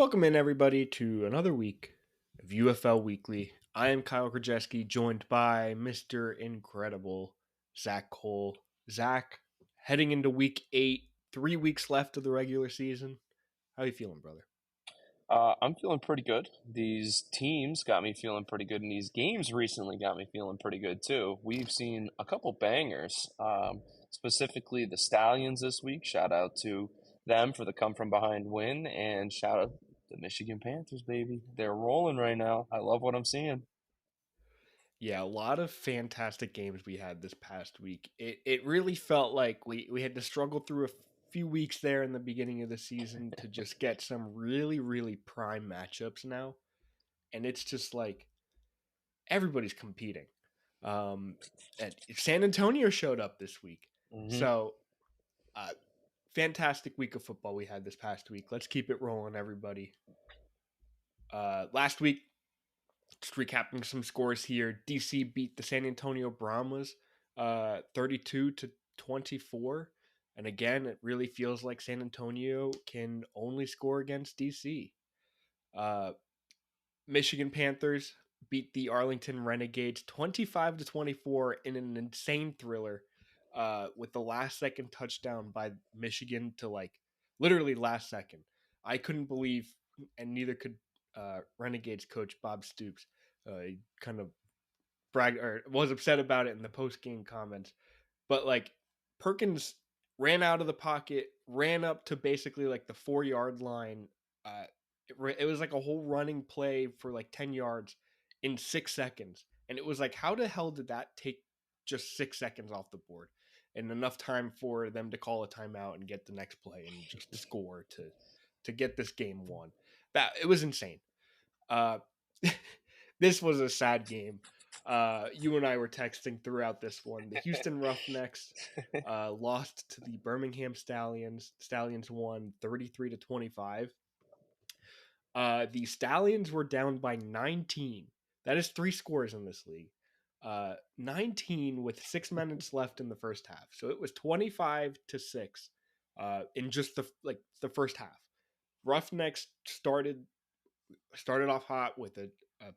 Welcome in, everybody, to another week of UFL Weekly. I am Kyle Krajewski, joined by Mr. Incredible Zach Cole. Zach, heading into week 8, 3 weeks left of the regular season. How are you feeling, brother? I'm feeling pretty good. These teams got me feeling pretty good, and these games recently got me feeling pretty good too. We've seen a couple bangers, specifically the Stallions this week. Shout out to them for the come from behind win, and shout out the Michigan Panthers, baby. They're rolling right now. I love what I'm seeing. Yeah, a lot of fantastic games we had this past week. It really felt like we had to struggle through a few weeks there in the beginning of the season to just get some really, really prime matchups now. And it's just like everybody's competing. Um, and San Antonio showed up this week. hmm So, uh, fantastic week of football we had this past week. Let's keep it rolling, everybody. Last week, just recapping some scores here. DC beat the San Antonio Brahmas 32 to 24. And again, it really feels like San Antonio can only score against DC. Uh, Michigan Panthers beat the Arlington Renegades 25 to 24 in an insane thriller with the last second touchdown by Michigan to like literally last second. I couldn't believe, and neither could Renegades coach Bob Stoops. He kind of bragged or was upset about it in the post game comments. But like Perkins ran out of the pocket, ran up to basically like the 4 yard line. It was like a whole running play for like 10 yards in 6 seconds. And it was like, how the hell did that take just 6 seconds off the board and enough time for them to call a timeout and get the next play and just score to get this game won? That it was insane. Uh, this was a sad game. You and I were texting throughout this one. The Houston Roughnecks lost to the Birmingham Stallions. Stallions won 33 to 25. The Stallions were down by 19. That is 3 scores in this league. 19 with 6 minutes left in the first half. So it was 25 to 6 in just the first half. Roughnecks started off hot with a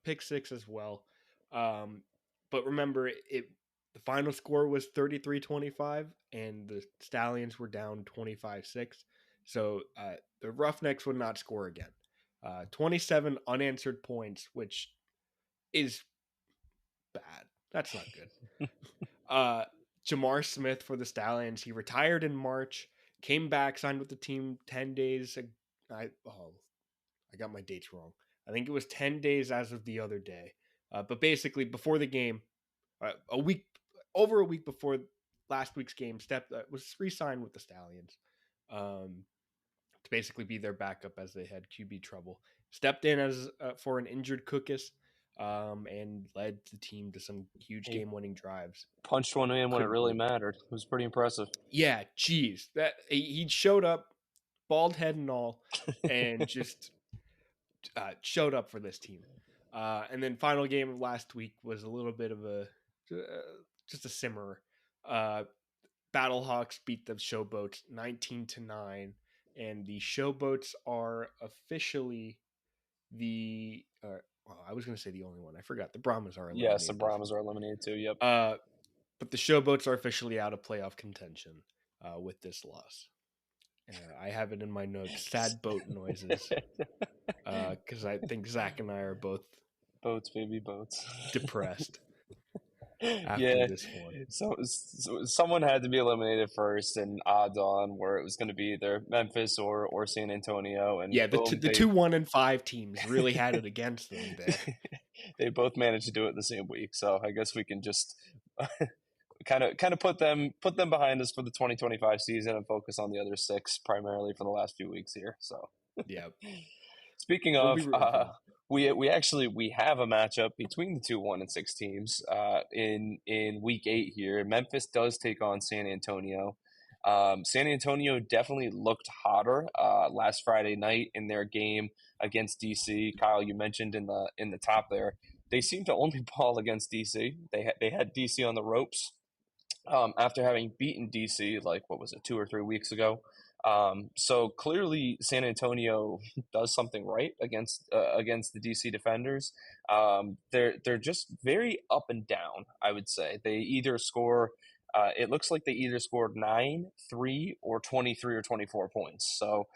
pick six as well. But remember, the final score was 33-25, and the Stallions were down 25-6. So the Roughnecks would not score again. 27 unanswered points, which is bad. That's not good. Uh, Jamar Smith for the Stallions. He retired in March, came back, signed with the team 10 days. I got my dates wrong. I think it was 10 days as of the other day. But basically, before the game, over a week before last week's game, was re-signed with the Stallions um, to basically be their backup as they had QB trouble. Stepped in as for an injured Cookus and led the team to some huge He game-winning drives. punched one in when it Couldn't really believe it. mattered. It was pretty impressive. Yeah, geez, that he showed up, bald head and all, and just showed up for this team. And then final game of last week was a little bit of just a simmer. Uh, Battlehawks beat the Showboats 19-9, and the Showboats are officially the. Well, I was going to say the only one. I forgot. The Brahmas are Yes, the eliminated this Brahmas week. are eliminated too. Yep. Uh, but the Showboats are officially out of playoff contention with this loss. I have it in my notes. Sad boat noises because I think Zach and I are both Boats, baby, boats. depressed after Yeah, this one. so someone had to be eliminated first, and odds on where it was going to be either Memphis or San Antonio, and Yeah, boom, the two 1-5 teams really had it against them there. they both managed to do it the same week. So I guess we can just kind of put them behind us for the 2025 season and focus on the other six primarily for the last few weeks here. So Yeah, speaking we'll be of, rooting for them. we have a matchup between the two 1-6 teams in week 8 here. Memphis does take on San Antonio. San Antonio definitely looked hotter last Friday night in their game against DC. Kyle, you mentioned in the top there, they seem to only ball against DC. They had DC on the ropes after having beaten DC like what was it 2 or 3 weeks ago. So clearly, San Antonio does something right against the DC defenders. They're just very up and down. I would say they either score. It looks like they either scored 9, 3, or 23 or 24 points. So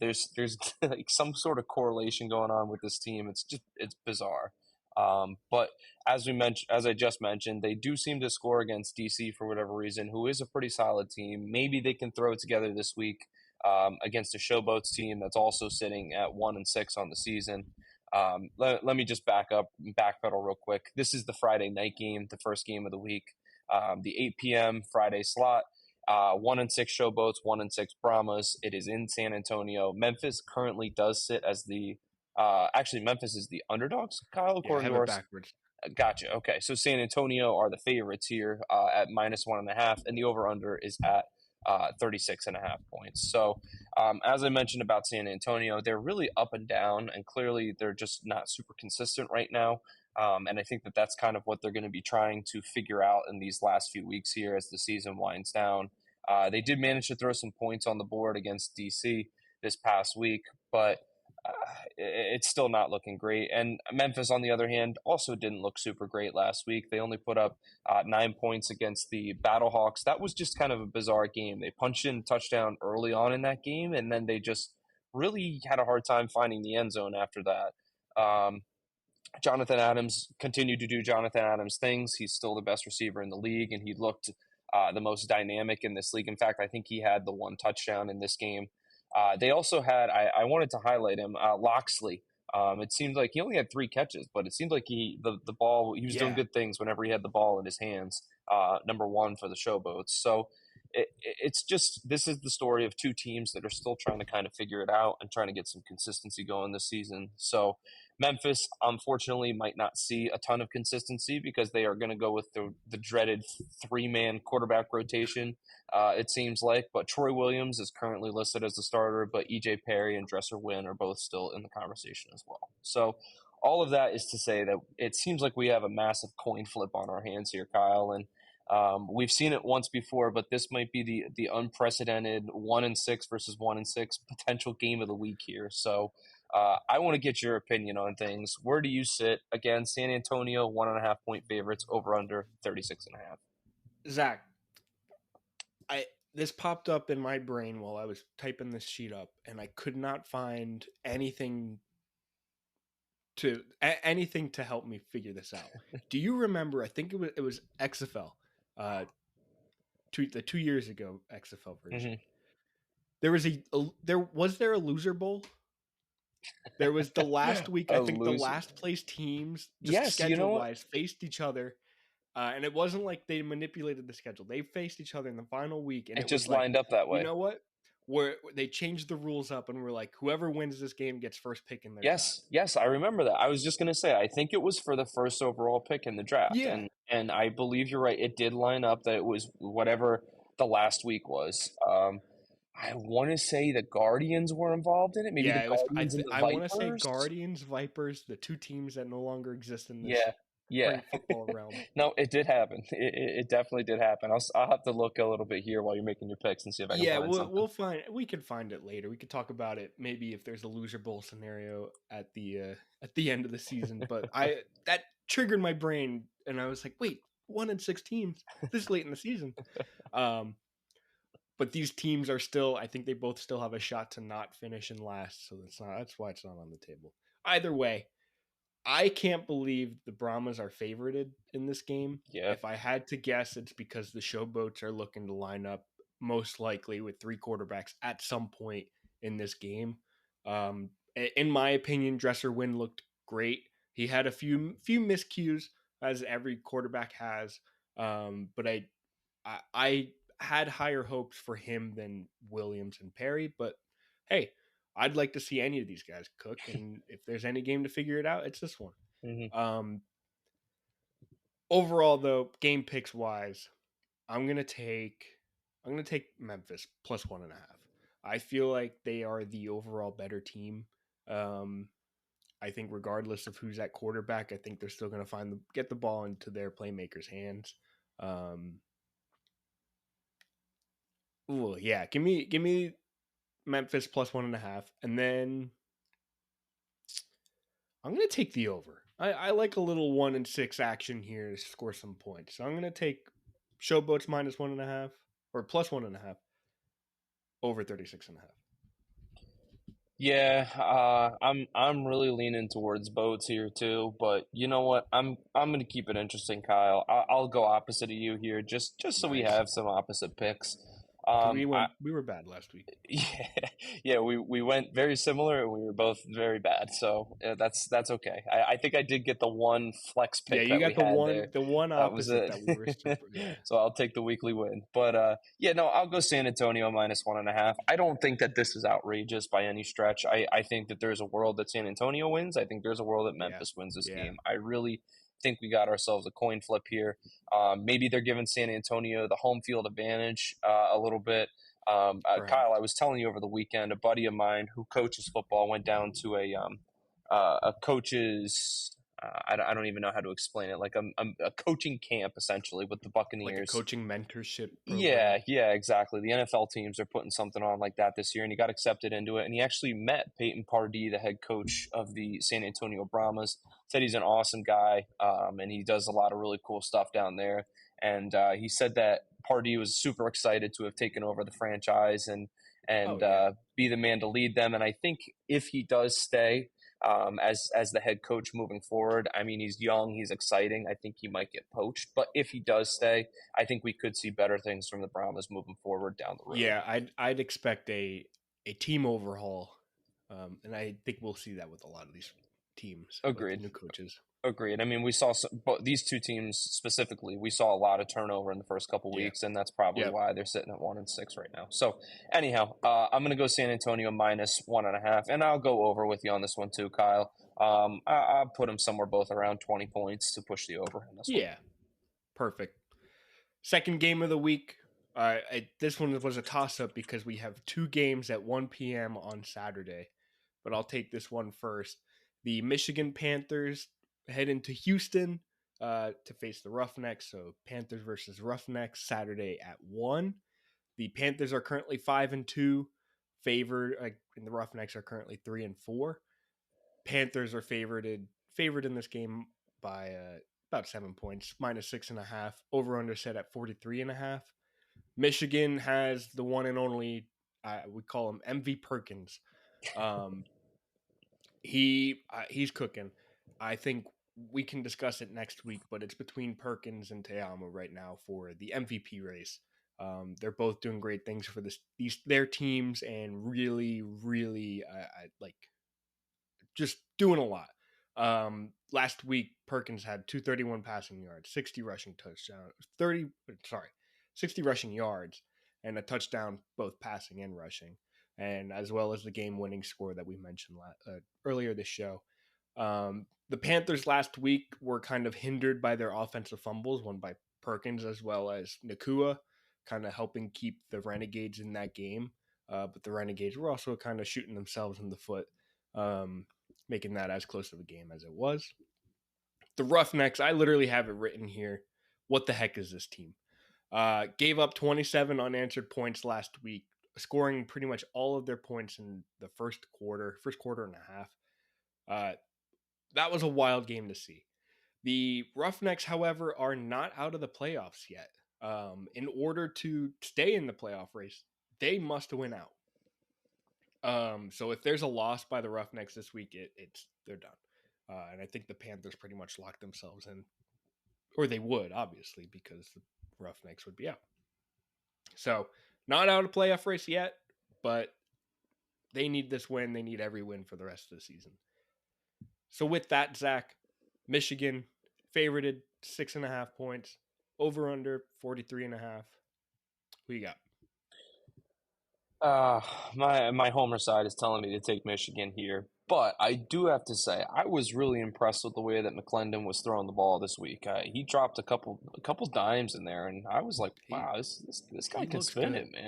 there's like some sort of correlation going on with this team. It's bizarre. But as I just mentioned, they do seem to score against DC for whatever reason, who is a pretty solid team. Maybe they can throw it together this week against a Showboats team that's also sitting at 1-6 on the season. Let me just backpedal real quick. This is the Friday night game, the first game of the week, the 8 p.m. Friday slot. 1-6 Showboats, 1-6 Brahmas. It is in San Antonio. Memphis currently does sit as the actually, Memphis is the underdogs, Kyle, Yeah, I according have to it our. backwards. Gotcha. Okay, so San Antonio are the favorites here at -1.5, and the over/under is at 36.5 points. So, as I mentioned about San Antonio, they're really up and down, and clearly they're just not super consistent right now. And I think that that's kind of what they're going to be trying to figure out in these last few weeks here as the season winds down. They did manage to throw some points on the board against DC this past week, but it's still not looking great. And Memphis, on the other hand, also didn't look super great last week. They only put up 9 points against the Battlehawks. That was just kind of a bizarre game. They punched in a touchdown early on in that game, and then they just really had a hard time finding the end zone after that. Jonathan Adams continued to do Jonathan Adams things. He's still the best receiver in the league, and he looked the most dynamic in this league. In fact, I think he had the one touchdown in this game. They also had, I wanted to highlight him, Loxley. It seemed like he only had 3 catches, but it seemed like the ball, he was doing Yeah, good things whenever he had the ball in his hands. Number one for the Showboats. So it's just, this is the story of two teams that are still trying to kind of figure it out and trying to get some consistency going this season. So Memphis, unfortunately, might not see a ton of consistency because they are going to go with the dreaded 3-man quarterback rotation, it seems like. But Troy Williams is currently listed as the starter, but EJ Perry and Dresser Wynn are both still in the conversation as well. So all of that is to say that it seems like we have a massive coin flip on our hands here, Kyle. And we've seen it once before, but this might be the unprecedented 1-6 versus 1-6 potential game of the week here. So I want to get your opinion on things. Where do you sit? Again, San Antonio 1.5 point favorites, over under 36.5. Zach, I this popped up in my brain while I was typing this sheet up, and I could not find anything to help me figure this out. Do you remember? I think it was XFL, the 2 years ago XFL version. Mm-hmm. There was a loser bowl. There was the last week. I A think the loser. last place teams, just Yes, you know schedule what? wise, faced each other. And it wasn't like they manipulated the schedule. They faced each other in the final week, and It it was just like, lined up that you way. know what? Where they changed the rules up, and we're like, whoever wins this game gets first pick in their draft. Yes, I remember that. I was just gonna say, I think it was for the first overall pick in the draft, Yeah, and I believe you're right. It did line up that it was whatever the last week was. I want to say the Guardians were involved in it. Maybe the yeah. It was. Guardians and the I want to say Vipers. Guardians, Vipers, the two teams that no longer exist in this Yeah, yeah. current football realm. No, it did happen. It definitely did happen. I'll have to look a little bit here while you're making your picks and see if I can Yeah, find something. we can find it later. We could talk about it maybe if there's a loser bowl scenario at the end of the season. But I that triggered my brain, and I was like, wait, 1-6 teams this late in the season. But these teams are still. I think they both still have a shot to not finish in last. So that's why it's not on the table. Either way, I can't believe the Brahmas are favorited in this game. Yeah. If I had to guess, it's because the Showboats are looking to line up most likely with 3 quarterbacks at some point in this game. In my opinion, Dresser Wynn looked great. He had a few miscues, as every quarterback has, but I had higher hopes for him than Williams and Perry. But hey, I'd like to see any of these guys cook, and if there's any game to figure it out, it's this one. Mm-hmm. Overall, though, game picks wise, I'm gonna take Memphis plus 1.5. I feel like they are the overall better team. I think regardless of who's at quarterback, I think they're still gonna get the ball into their playmakers' hands. Ooh, yeah, give me Memphis plus 1.5, and then I'm going to take the over. I like a little 1-6 action here to score some points. So I'm going to take Showboats minus 1.5 or plus 1.5 over 36.5. Yeah, I'm really leaning towards boats here too, but you know what? I'm gonna keep it interesting, Kyle. I'll go opposite of you here, just so we Nice. have some opposite picks. Because I we were bad last week. Yeah, yeah, we went very similar and we were both very bad. So that's okay. I think I did get the one flex Yeah, pick you that we got had there. the one That was opposite it. that we were super. Yeah, So I'll take the weekly win. But yeah, no, I'll go San Antonio minus 1.5. I don't think that this is outrageous by any stretch. I think that there's a world that San Antonio wins. I think there's a world that yeah, Memphis wins this yeah. game. I really think we got ourselves a coin flip here. Maybe they're giving San Antonio the home field advantage a little bit. Kyle, I Perhaps. was telling you over the weekend, a buddy of mine who coaches football went down to a coach's. I don't even know how to explain it. Like a coaching camp essentially with the Like a Buccaneers. coaching mentorship Yeah, program. yeah, exactly. The NFL teams are putting something on like that this year, and he got accepted into it. And he actually met Peyton Pardee, the head coach of the San Antonio Brahmas. Said he's an awesome guy, and he does a lot of really cool stuff down there. And he said that Pardee was super excited to have taken over the franchise Oh and yeah, be the man to lead them. And I think if he does stay, as the head coach moving forward. I mean, he's young, he's exciting. I think he might get poached, but if he does stay, I think we could see better things from the Brahmas moving forward down the road. yeah. I'd expect a team overhaul, and I think we'll see that with a lot of these teams with the Agreed. new coaches. Agreed. I mean, we saw but these two teams specifically. We saw a lot of turnover in the first couple Yeah, weeks, and that's probably yeah, why they're sitting at 1-6 right now. So, anyhow, I'm going to go San Antonio minus 1.5, and I'll go over with you on this one too, Kyle. I'll put them somewhere both around 20 points to push the over in this one. yeah. Perfect. Second game of the week. This one was a toss up because we have two games at 1 p.m. on Saturday, but I'll take this one first. The Michigan Panthers head into Houston to face the Roughnecks. So Panthers versus Roughnecks Saturday at 1. The Panthers are currently 5-2, favored, and the Roughnecks are currently 3-4. Panthers are favored in this game by about 7 points, minus 6.5. Over under set at 43.5. Michigan has the one and only, we call him MV Perkins. Um, he's cooking. I think we can discuss it next week, but it's between Perkins and Teama right now for the MVP race. They're both doing great things for their teams and really like just doing a lot. Last week Perkins had 231 passing yards, 60 rushing touchdowns, 60 rushing yards, and a touchdown both passing and rushing, and as well as the game-winning score that we mentioned earlier this show. The Panthers last week were kind of hindered by their offensive fumbles, one by Perkins as well as Nakua, kind of helping keep the Renegades in that game. But the Renegades were also kind of shooting themselves in the foot, making that as close of a game as it was. The Roughnecks, I literally have it written here. What the heck is this team? Gave up 27 unanswered points last week, scoring pretty much all of their points in the first quarter and a half. That was a wild game to see. The Roughnecks, however, are not out of the playoffs yet. In order to stay in the playoff race, they must win out. So if there's a loss by the Roughnecks this week, they're done. And I think the Panthers pretty much locked themselves in, or they would, obviously, because the Roughnecks would be out. So not out of playoff race yet, but they need this win. They need every win for the rest of the season. So with that, Zach, Michigan favorited 6.5 points, over under 43.5. Who you got? My homer side is telling me to take Michigan here, but I do have to say I was really impressed with the way that McClendon was throwing the ball this week. He dropped a couple dimes in there, and I was like, He wow, this guy he can looks spin it, good.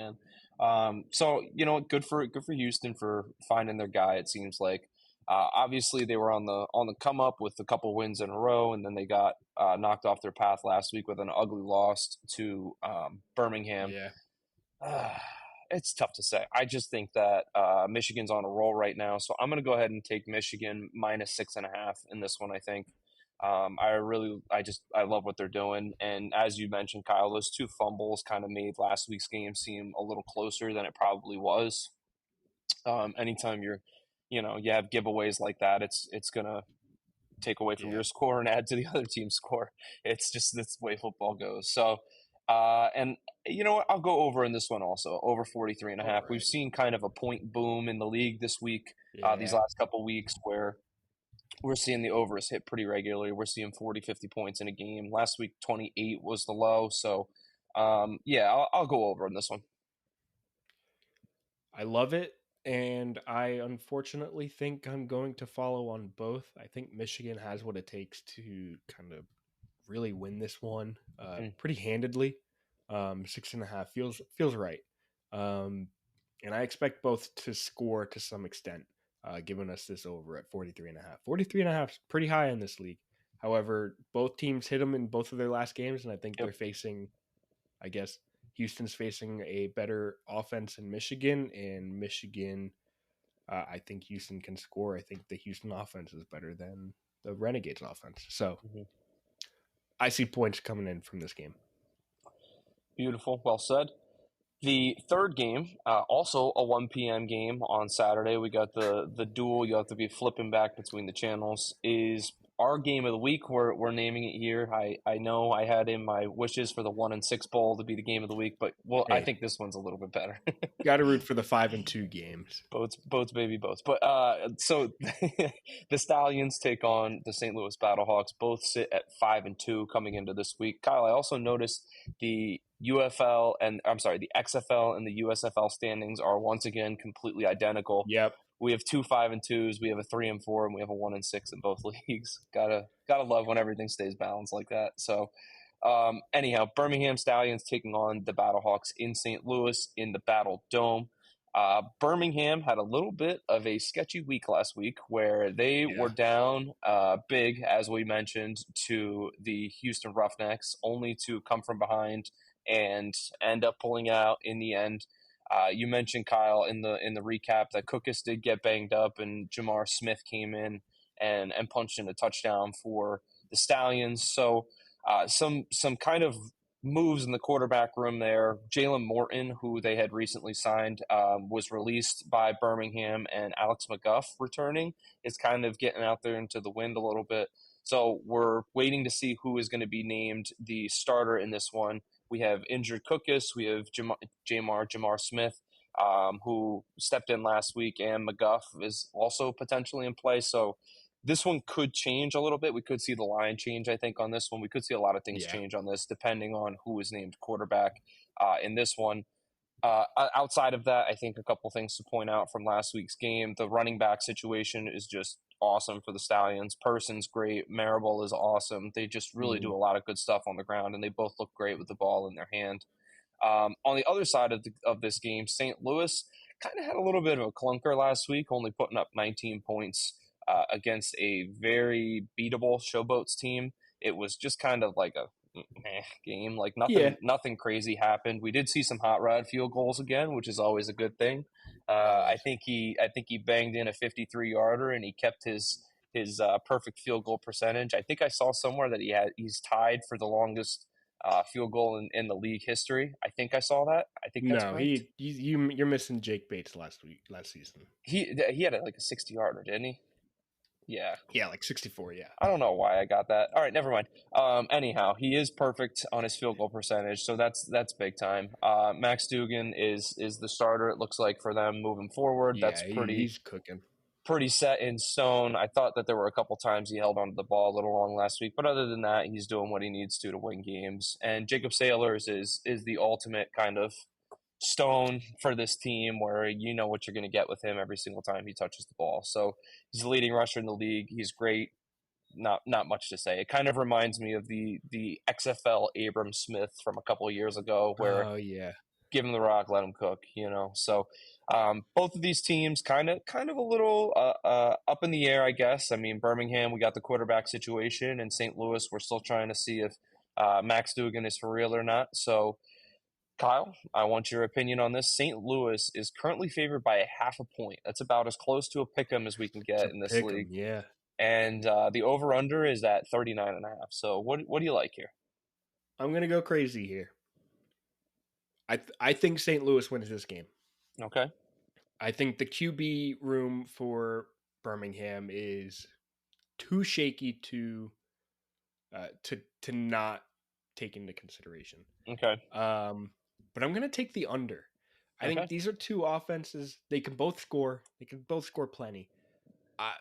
man. So you know, good for Houston for finding their guy. It seems like. Obviously, they were on the come up with a couple wins in a row, and then they got knocked off their path last week with an ugly loss to Birmingham. Yeah. it's tough to say. I just think that Michigan's on a roll right now, so I'm going to go ahead and take Michigan minus 6.5 in this one. I think I love what they're doing, and as you mentioned, Kyle, those two fumbles kind of made last week's game seem a little closer than it probably was. Anytime you have giveaways like that, it's gonna take away from Yeah. your score and add to the other team's score. It's just that's the way football goes. So, and you know what? I'll go over in this one also, over 43 and a All half. We've right. seen kind of a point boom in the league this week, these Yeah. last couple weeks where we're seeing the overs hit pretty regularly. We're seeing 40, 50 points in a game. Last week, 28 was the low. So, yeah, I'll go over in this one. I love it. And I unfortunately think I'm going to follow on both. I think Michigan has what it takes to kind of really win this one Mm, pretty handedly. 6.5 feels right. Um, and I expect both to score to some extent, giving us this over at 43.5. 43.5 is pretty high in this league. However, both teams hit them in both of their last games, and I think yep. they're facing, I guess, Houston's facing a better offense in Michigan, and Michigan, I think Houston can score. I think the Houston offense is better than the Renegades offense. So Mm-hmm. I see points coming in from this game. Beautiful. Well said. The third game, also a 1 p.m. game on Saturday. We got the duel. You have to be flipping back between the channels. Is our game of the week. We're naming it here. I know I had in my wishes for the 1-6 bowl to be the game of the week, but I Hey, think this one's a little bit better. got to root for the 5-2 games. Boats, baby, boats. But so the Stallions take on the St. Louis Battlehawks. Both sit at 5-2 coming into this week. Kyle, I also noticed the the XFL and the USFL standings are once again completely identical. Yep. We have two 5-2s, we have a 3-4, and we have a 1-6 in both leagues. Gotta love when everything stays balanced like that. So anyhow, Birmingham Stallions taking on the Battlehawks in St. Louis in the Battle Dome. Birmingham had a little bit of a sketchy week last week where they were Yeah. down big, as we mentioned, to the Houston Roughnecks, only to come from behind and end up pulling out in the end. You mentioned, Kyle, in the recap that Cookus did get banged up, and Jamar Smith came in and punched in a touchdown for the Stallions. So some kind of moves in the quarterback room there. Jalen Morton, who they had recently signed, was released by Birmingham, and Alex McGuff returning is kind of getting out there into the wind a little bit. So we're waiting to see who is going to be named the starter in this one. We have injured Cookus. We have Jamar Smith, who stepped in last week, and McGuff is also potentially in play. So this one could change a little bit. We could see the line change, I think, on this one. We could see a lot of things Yeah. change on this, depending on who is named quarterback in this one. Outside of that, I think a couple things to point out from last week's game. The running back situation is just awesome for the Stallions. Person's great. Marable is awesome. They just really do Mm. a lot of good stuff on the ground, and they both look great with the ball in their hand. On the other side of this game, St. Louis kind of had a little bit of a clunker last week, only putting up 19 points against a very beatable Showboats team. It was just kind of like a game. Like Yeah. nothing crazy happened. We did see some hot rod field goals again, which is always a good thing. Always. I think he banged in a 53-yarder and he kept his perfect field goal percentage. I think I saw somewhere that he's tied for the longest field goal in the league history. I think I saw that. I think that's No, correct. you're missing Jake Bates last season. He had like a 60-yarder, didn't he? Yeah. Yeah, like 64. Yeah. I don't know why I got that. All right, never mind. Anyhow, he is perfect on his field goal percentage, so that's big time. Max Dugan is the starter. It looks like for them moving forward. That's Yeah, he's cooking. pretty set in stone. I thought that there were a couple times he held onto the ball a little long last week, but other than that, he's doing what he needs to win games. And Jacob Sailors is the ultimate kind of stone for this team where you know what you're going to get with him every single time he touches the ball. So he's the leading rusher in the league. He's great. Not much to say. It kind of reminds me of the XFL Abram Smith from a couple of years ago, where Oh yeah. give him the rock, let him cook. So both of these teams kind of a little up in the air, I guess. I mean, Birmingham, we got the quarterback situation, and St. Louis, we're still trying to see if Max Dugan is for real or not. So Kyle, I want your opinion on this. St. Louis is currently favored by a half a point. That's about as close to a pick 'em as we can It's get a in this pick 'em, league. yeah. And the over under is at 39.5. So what do you like here? I'm gonna go crazy here. I think St. Louis wins this game. Okay. I think the QB room for Birmingham is too shaky to not take into consideration. Okay. Um, but I'm gonna take the under. I think Okay. these are two offenses. They can both score. They can both score plenty. Uh,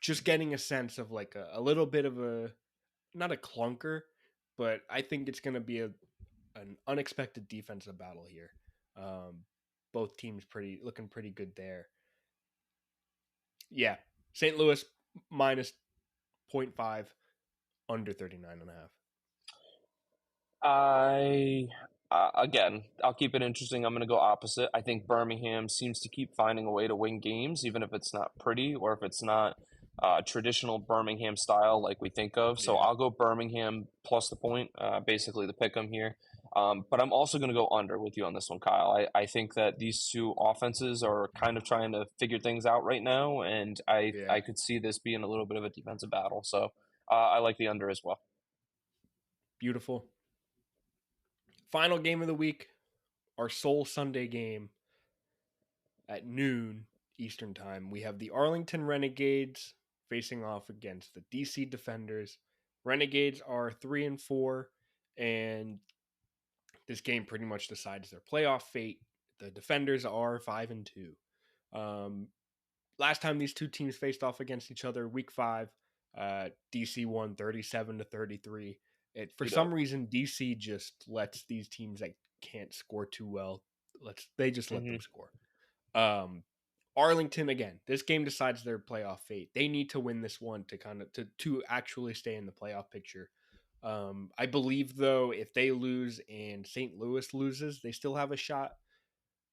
just getting a sense of like a little bit of a not a clunker, but I think it's gonna be an unexpected defensive battle here. Um, both teams looking pretty good there. Yeah, St. Louis minus point 0.5 under 39.5. I again, I'll keep it interesting. I'm going to go opposite. I think Birmingham seems to keep finding a way to win games, even if it's not pretty or if it's not traditional Birmingham style like we think of. So Yeah, I'll go Birmingham plus the point, basically the pick 'em here. But I'm also going to go under with you on this one, Kyle. I think that these two offenses are kind of trying to figure things out right now, and I yeah, could see this being a little bit of a defensive battle. So I like the under as well. beautiful. Final game of the week, our sole Sunday game at noon Eastern time. We have the Arlington Renegades facing off against the DC Defenders. Renegades are 3-4, and this game pretty much decides their playoff fate. The Defenders are 5-2. Um, last time these two teams faced off against each other, Week 5, DC won 37-33. For You some know. reason, DC just lets these teams that can't score too well. They just let them Hmm. score. Um, Arlington again. This game decides their playoff fate. They need to win this one to to actually stay in the playoff picture. I believe though, if they lose and St. Louis loses, they still have a shot.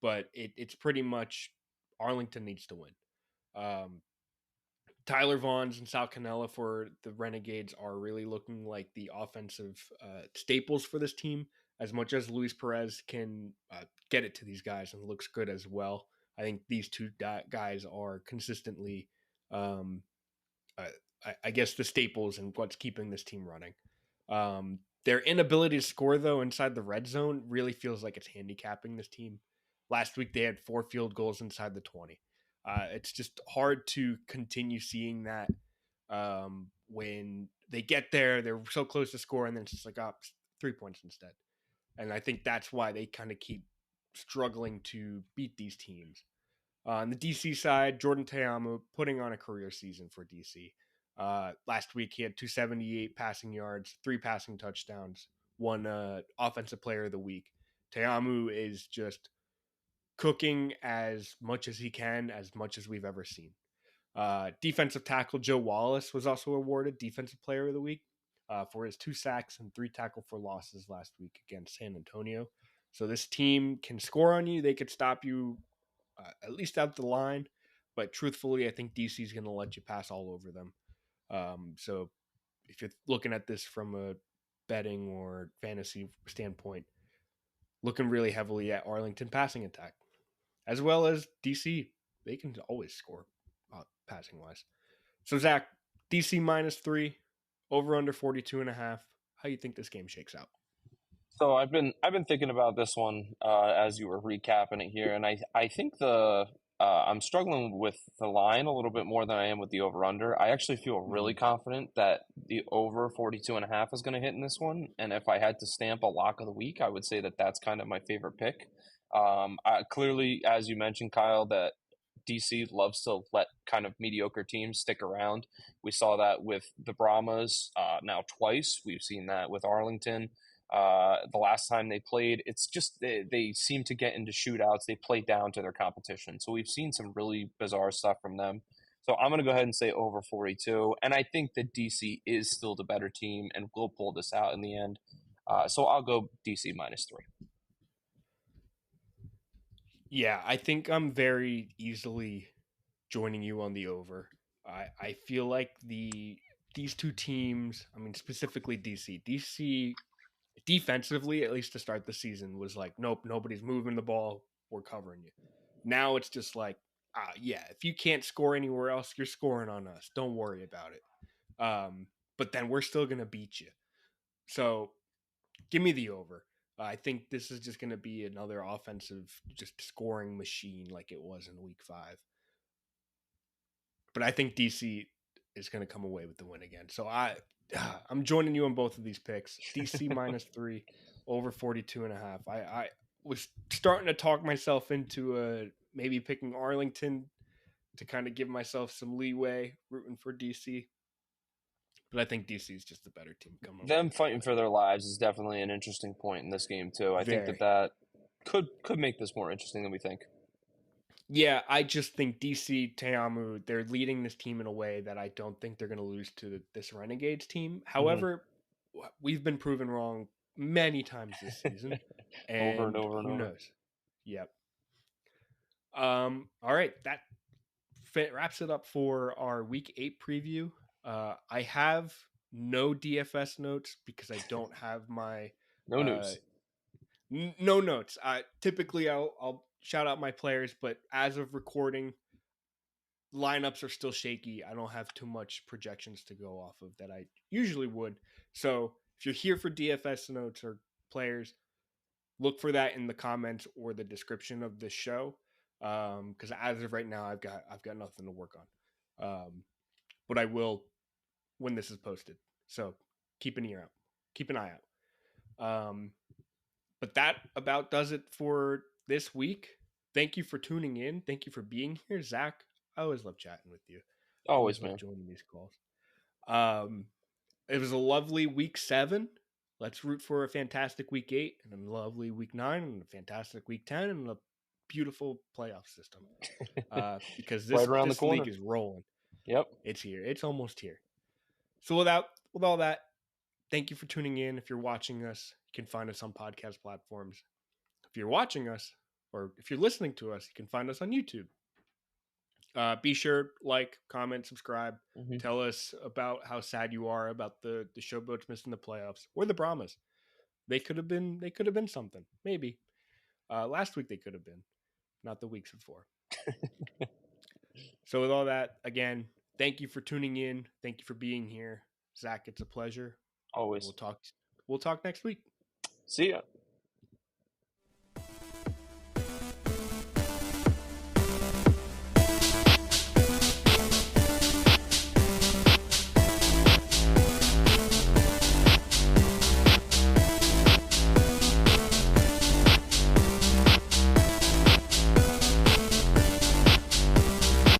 But it's pretty much Arlington needs to win. Um, Tyler Vaughn's and Sal Cannella for the Renegades are really looking like the offensive staples for this team. As much as Luis Perez can get it to these guys and looks good as well, I think these two guys are consistently, um, uh, I guess, the staples and what's keeping this team running. Their inability to score, though, inside the red zone really feels like it's handicapping this team. Last week, they had 4 field goals inside the 20. It's just hard to continue seeing that when they get there, they're so close to score, and then it's just like, 3 points instead. And I think that's why they kind of keep struggling to beat these teams. On the DC side, Jordan Teamu putting on a career season for DC. Last week, he had 278 passing yards, 3 passing touchdowns, one offensive player of the week. Teamu is just cooking as much as he can, as much as we've ever seen. Defensive tackle Joe Wallace was also awarded Defensive Player of the Week for his 2 sacks and 3 tackle for losses last week against San Antonio. So this team can score on you. They could stop you at least out the line. But truthfully, I think DC is going to let you pass all over them. So if you're looking at this from a betting or fantasy standpoint, looking really heavily at Arlington passing attack, as well as DC. They can always score passing wise. So Zach, DC -3, over under 42.5. How do you think this game shakes out? So I've been thinking about this one as you were recapping it here, and I think the I'm struggling with the line a little bit more than I am with the over under. I actually feel really Mm. confident that the over 42.5 is going to hit in this one, and if I had to stamp a lock of the week, I would say that that's kind of my favorite pick. Clearly, as you mentioned, Kyle, that DC loves to let kind of mediocre teams stick around. We saw that with the Brahmas now twice. We've seen that with Arlington the last time they played. It's just they seem to get into shootouts. They play down to their competition. So we've seen some really bizarre stuff from them. So I'm going to go ahead and say over 42. And I think that DC is still the better team and will pull this out in the end. So I'll go DC -3. Yeah, I think I'm very easily joining you on the over. I feel like these two teams, I mean specifically DC. DC defensively, at least to start the season, was like, nope, nobody's moving the ball. We're covering you. Now it's just like, yeah, if you can't score anywhere else, you're scoring on us. Don't worry about it. But then we're still going to beat you. So give me the over. I think this is just going to be another offensive, just scoring machine like it was in week 5. But I think DC is going to come away with the win again. So I'm joining you on both of these picks. DC -3, over 42.5. I was starting to talk myself into maybe picking Arlington to kind of give myself some leeway, rooting for DC. But I think DC is just the better team coming away Them with the fighting win. for their lives is definitely an interesting point in this game too. I think Very. that could make this more interesting than we think. Yeah, I just think DC Teamu, they're leading this team in a way that I don't think they're going to lose to this Renegades team. Mm-hmm. However, we've been proven wrong many times this season, Over and and over and who over. knows? Yep. All right, that wraps it up for our Week 8 preview. I have no DFS notes because I don't have my No news. no notes. Typically, I'll shout out my players, but as of recording, lineups are still shaky. I don't have too much projections to go off of that I usually would. So if you're here for DFS notes or players, look for that in the comments or the description of this show. Because as of right now, I've got nothing to work on. But I will when this is posted. So keep an ear out, keep an eye out. But that about does it for this week. Thank you for tuning in. Thank you for being here, Zach. I always love chatting with you. Always Always, love man. joining these calls. Um, it was a lovely week 7. Let's root for a fantastic week 8 and a lovely week 9 and a fantastic week 10 and a beautiful playoff system. Because Right around the this league corner. is rolling. Yep. It's here. It's almost here. So with all that, thank you for tuning in. If you're watching us, you can find us on podcast platforms. If you're watching us or if you're listening to us, you can find us on YouTube. Be sure, like, comment, subscribe. Mm-hmm. Tell us about how sad you are about the Showboats missing the playoffs or the Brahmas. They could have been something. Maybe. Last week they could have been, not the weeks before. So with all that, again, thank you for tuning in. Thank you for being here. Zach, it's a pleasure. Always. We'll talk next week. See ya.